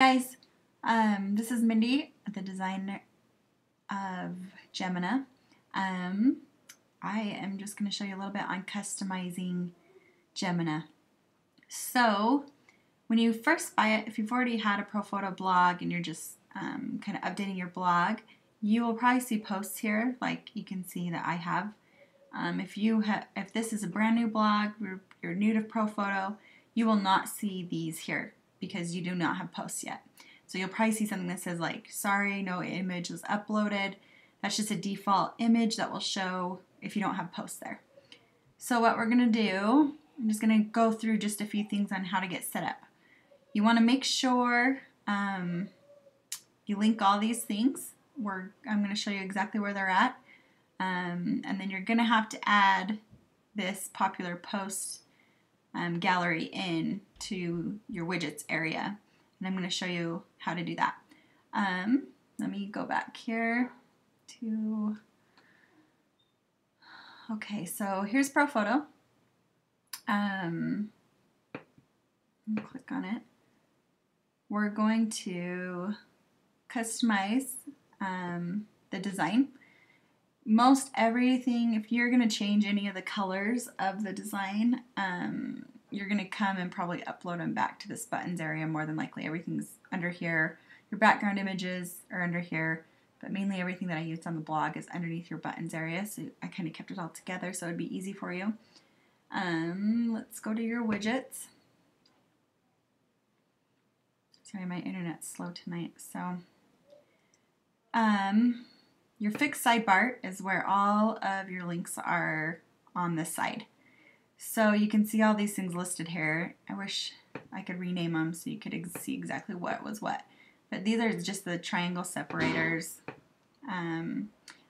Guys, this is Mindy, the designer of Jemina. I am just going to show you a little bit on customizing Jemina. So, when you first buy it, if you've already had a pro photo blog and you're just kind of updating your blog, you will probably see posts here, like you can see that I have. If this is a brand new blog, you're new to pro photo, you will not see these here because you do not have posts yet. So you'll probably see something that says like, sorry, no image was uploaded. That's just a default image that will show if you don't have posts there. So what we're gonna do, I'm just gonna go through just a few things on how to get set up. You wanna make sure you link all these things. I'm gonna show you exactly where they're at. And then you're gonna have to add this popular post gallery in to your widgets area, and I'm going to show you how to do that. Let me go back here to, okay, so here's Pro Photo. Click on it. We're going to customize the design. Most everything, if you're going to change any of the colors of the design, you're going to come and probably upload them back to this buttons area. More than likely everything's under here. Your background images are under here, but mainly everything that I used on the blog is underneath your buttons area, so I kind of kept it all together so it'd be easy for you. Let's go to your widgets. Sorry, my internet's slow tonight, so your fixed sidebar is where all of your links are on this side. So you can see all these things listed here. I wish I could rename them so you could see exactly what was what. But these are just the triangle separators.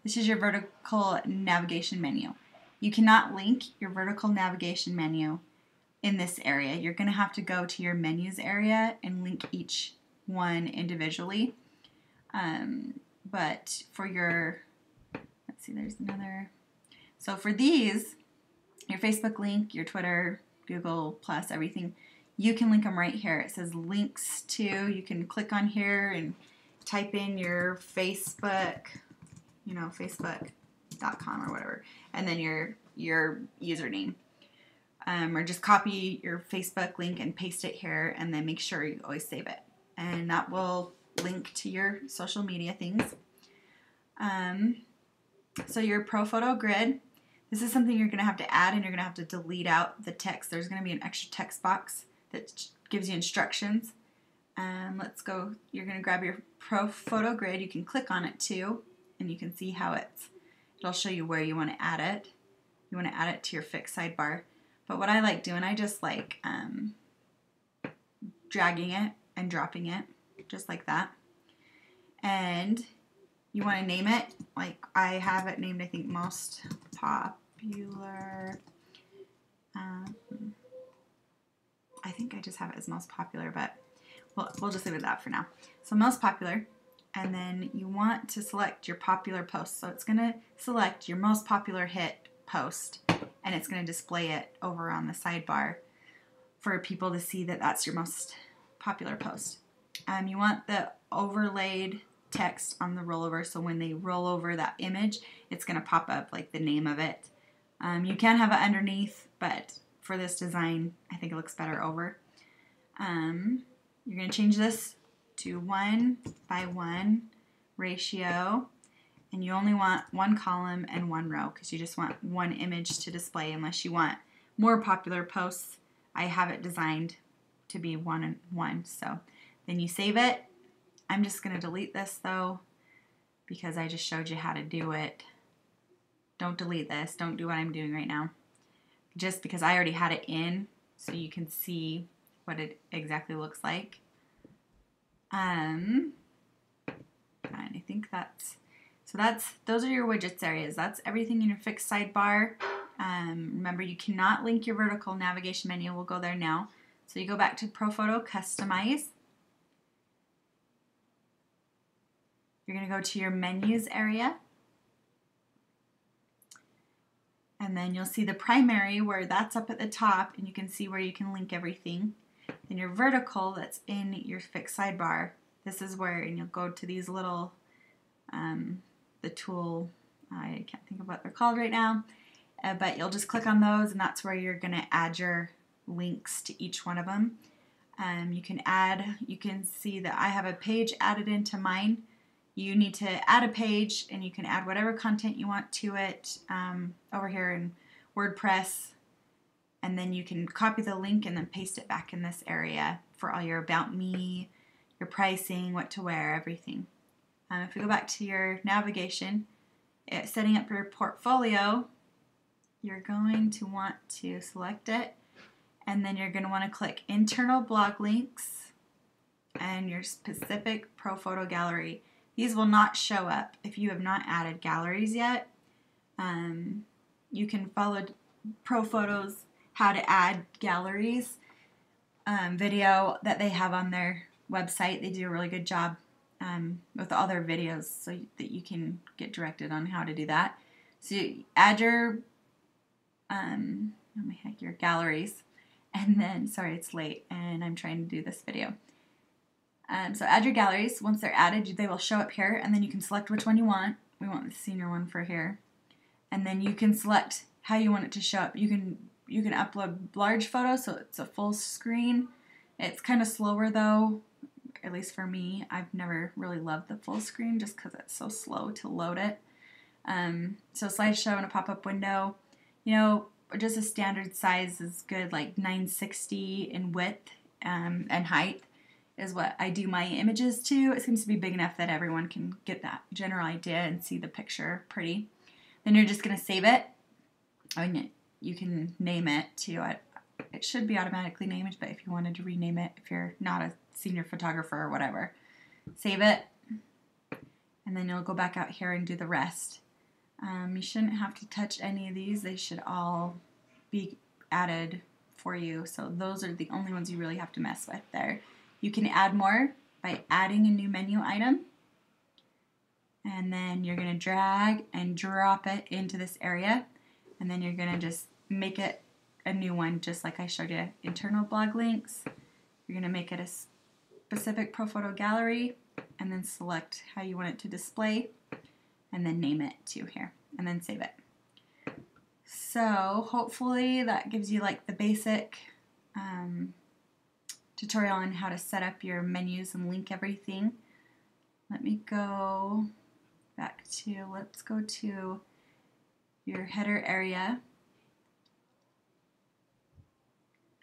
This is your vertical navigation menu. You cannot link your vertical navigation menu in this area. You're going to have to go to your menus area and link each one individually. But for your, let's see, there's another. So for these, your Facebook link, your Twitter, Google Plus, everything, you can link them right here. It says links to. You can click on here and type in your Facebook, facebook.com or whatever, and then your username. Or just copy your Facebook link and paste it here, and then make sure you always save it. And that will link to your social media things. So your Pro Photo grid, this is something you're going to have to add, and you're going to have to delete out the text. There's going to be an extra text box that gives you instructions. Let's go. You're going to grab your Pro Photo grid. You can click on it too, and you can see how it'll show you where you want to add it. You want to add it to your fixed sidebar. But what I like doing, I just like dragging it and dropping it, just like that. And you want to name it, like I have it named, I think, most popular. I think I just have it as most popular, but we'll just leave it at that for now. So most popular, and then you want to select your popular post. So it's going to select your most popular hit post, and it's going to display it over on the sidebar for people to see that that's your most popular post. You want the overlaid text on the rollover, so when they roll over that image, it's going to pop up like the name of it. You can have it underneath, but for this design, I think it looks better over. You're going to change this to 1:1 ratio, and you only want one column and one row because you just want one image to display, unless you want more popular posts. I have it designed to be 1:1, so then you save it. I'm just going to delete this though, because I just showed you how to do it. Don't delete this. Don't do what I'm doing right now, just because I already had it in so you can see what it exactly looks like. And I think those are your widgets areas. That's everything in your fixed sidebar. Remember, you cannot link your vertical navigation menu. We'll go there now. So you go back to Pro Photo Customize. You're going to go to your menus area, and then you'll see the primary, where that's up at the top, and you can see where you can link everything. Then your vertical that's in your fixed sidebar, this is where, and you'll go to these little, the tool, I can't think of what they're called right now, but you'll just click on those, and that's where you're going to add your links to each one of them. You can see that I have a page added into mine. You need to add a page, and you can add whatever content you want to it over here in WordPress, and then you can copy the link and then paste it back in this area for all your about me, your pricing, what to wear, everything. If we go back to your navigation, setting up your portfolio, you're going to want to select it, and then you're going to want to click internal blog links and your specific pro photo gallery. These will not show up if you have not added galleries yet. You can follow Pro Photos how to add galleries video that they have on their website. They do a really good job with all their videos so that you can get directed on how to do that. So you add your your galleries, and then, sorry it's late and I'm trying to do this video. So add your galleries. Once they're added, they will show up here, and then you can select which one you want. We want the senior one for here. And then you can select how you want it to show up. You can upload large photos, so it's a full screen. It's kind of slower though, at least for me. I've never really loved the full screen just because it's so slow to load it. So slideshow in a pop-up window, just a standard size is good, like 960 in width and height is what I do my images to. It seems to be big enough that everyone can get that general idea and see the picture pretty. Then you're just going to save it. You can name it too. It should be automatically named, but if you wanted to rename it, if you're not a senior photographer or whatever, save it. And then you'll go back out here and do the rest. You shouldn't have to touch any of these. They should all be added for you. So those are the only ones you really have to mess with there. You can add more by adding a new menu item. And then you're going to drag and drop it into this area. And then you're going to just make it a new one, just like I showed you. Internal blog links. You're going to make it a specific pro photo gallery, and then select how you want it to display, and then name it to here, and then save it. So hopefully that gives you like the basic tutorial on how to set up your menus and link everything. Let me go back to, let's go to your header area.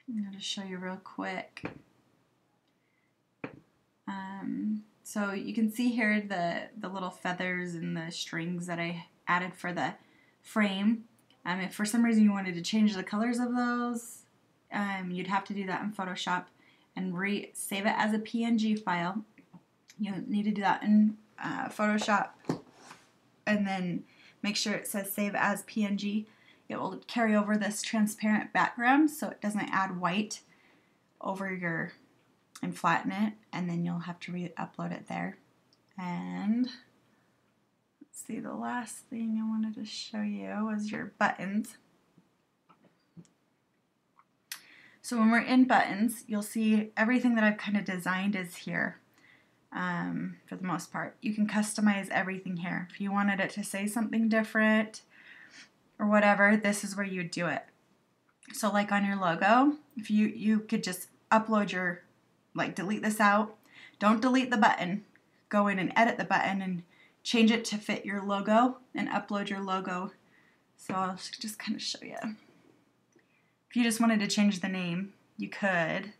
I'm going to show you real quick. So you can see here the little feathers and the strings that I added for the frame. If for some reason you wanted to change the colors of those, you'd have to do that in Photoshop and save it as a PNG file. You need to do that in Photoshop, and then make sure it says save as PNG. It will carry over this transparent background so it doesn't add white over your and flatten it, and then you'll have to re-upload it there. And let's see, the last thing I wanted to show you was your buttons. So when we're in buttons, you'll see everything that I've kind of designed is here for the most part. You can customize everything here. If you wanted it to say something different or whatever, this is where you would do it. So like on your logo, if you could just upload your, like delete this out. Don't delete the button. Go in and edit the button and change it to fit your logo and upload your logo. So I'll just kind of show you. If you just wanted to change the name, you could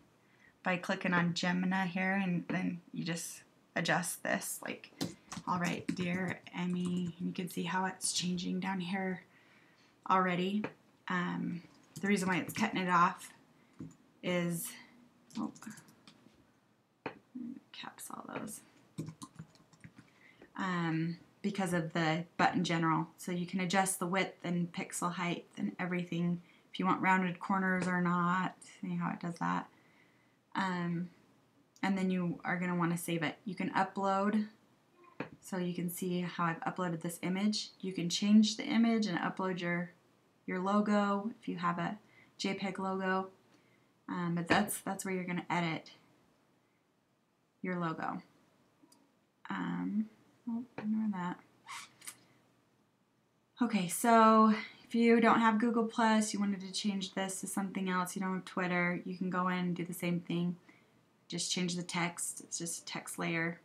by clicking on Jemina here, and then you just adjust this. Like, all right, dear Emmie, and you can see how it's changing down here already. The reason why it's cutting it off is, caps all those, because of the button general. So you can adjust the width and pixel height and everything, if you want rounded corners or not. See how it does that. And then you are going to want to save it. You can upload, so you can see how I've uploaded this image. You can change the image and upload your logo if you have a JPEG logo. But that's where you're going to edit your logo. Ignore that. Okay, so if you don't have Google Plus, you wanted to change this to something else, you don't have Twitter, you can go in and do the same thing. Just change the text. It's just a text layer.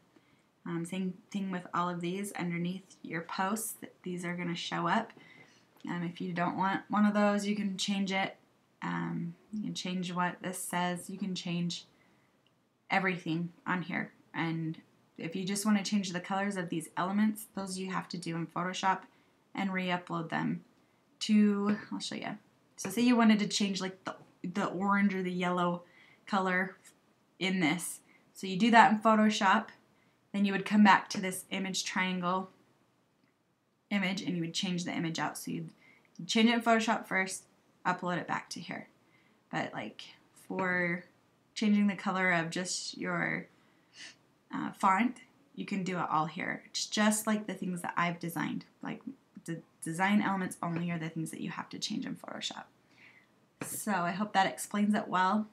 Same thing with all of these. Underneath your posts, these are going to show up. If you don't want one of those, you can change it. You can change what this says. You can change everything on here. And if you just want to change the colors of these elements, those you have to do in Photoshop and re-upload them to, I'll show you. So say you wanted to change like the orange or the yellow color in this. So you do that in Photoshop, then you would come back to this image triangle image and you would change the image out. So you'd change it in Photoshop first, upload it back to here. But like for changing the color of just your font, you can do it all here. It's just like the things that I've designed. Like the design elements only are the things that you have to change in Photoshop. So I hope that explains it well.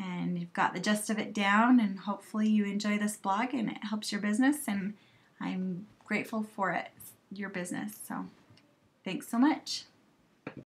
And you've got the gist of it down, and hopefully you enjoy this blog and it helps your business, and I'm grateful for it, your business. So thanks so much.